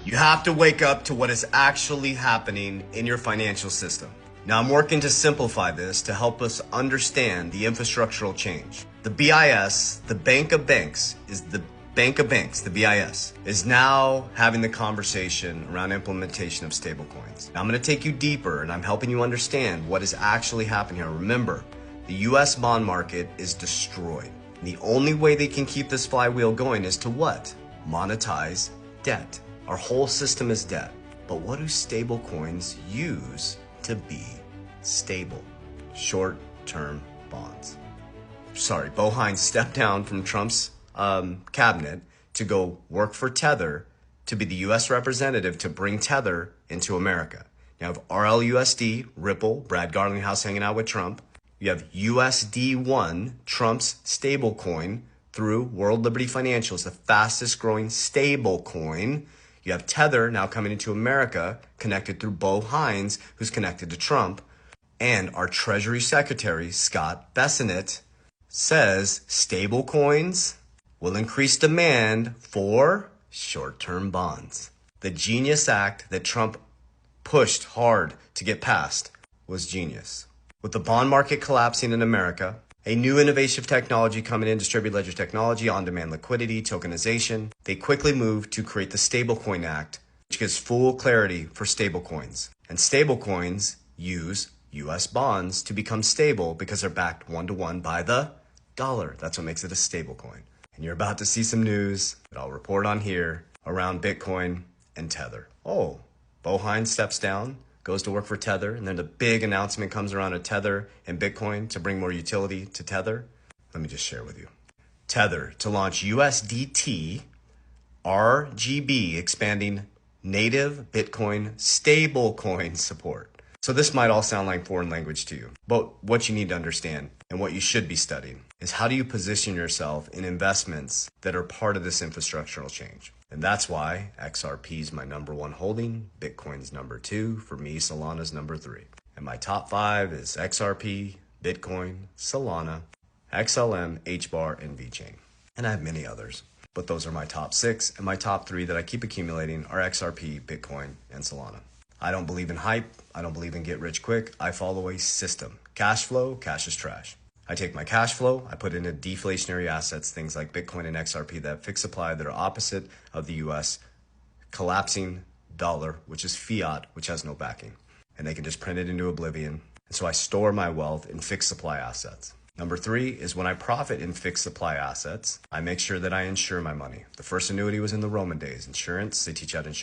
You have to wake up to what is actually happening in your financial system. Now, I'm working to simplify this to help us understand the infrastructural change. The BIS, the Bank of Banks, the BIS, is now having the conversation around implementation of stablecoins. Now, I'm going to take you deeper, and I'm helping you understand what is actually happening here. Remember, the US bond market is destroyed. And the only way they can keep this flywheel going is to what? Monetize debt. Our whole system is debt. But what do stablecoins use to be stable? Short-term bonds. Sorry, Bo Hines stepped down from Trump's cabinet to go work for Tether to be the US representative to bring Tether into America. You have RLUSD, Ripple, Brad Garlinghouse hanging out with Trump. You have USD1, Trump's stablecoin, through World Liberty Financials, the fastest growing stablecoin. You have Tether now coming into America, connected through Bo Hines, who's connected to Trump. And our Treasury Secretary, Scott Bessent, says stablecoins will increase demand for short-term bonds. The Genius Act that Trump pushed hard to get passed was genius. With the bond market collapsing in America, a new innovative technology coming in, distributed ledger technology, on-demand liquidity, tokenization, they quickly moved to create the Stablecoin Act, which gives full clarity for stablecoins. And stablecoins use US bonds to become stable because they're backed one-to-one by the dollar. That's what makes it a stablecoin. And you're about to see some news that I'll report on here around Bitcoin and Tether. Oh, Bo Hines steps down, goes to work for Tether, and then the big announcement comes around of Tether and Bitcoin to bring more utility to Tether. Let me just share with you. Tether to launch USDT RGB, expanding native Bitcoin stablecoin support. So this might all sound like foreign language to you, but what you need to understand and what you should be studying is how do you position yourself in investments that are part of this infrastructural change. And that's why XRP is my number one holding, Bitcoin's number 2, for me, Solana's number 3. And my top 5 is XRP, Bitcoin, Solana, XLM, HBAR, and VeChain. And I have many others, but those are my top 6, and my top 3 that I keep accumulating are XRP, Bitcoin, and Solana. I don't believe in hype. I don't believe in get rich quick. I follow a system. Cash flow, cash is trash. I take my cash flow, I put it into deflationary assets, things like Bitcoin and XRP that have fixed supply that are opposite of the US collapsing dollar, which is fiat, which has no backing. And they can just print it into oblivion. And so I store my wealth in fixed supply assets. Number 3 is when I profit in fixed supply assets, I make sure that I insure my money. The first annuity was in the Roman days. Insurance, they teach you how to insure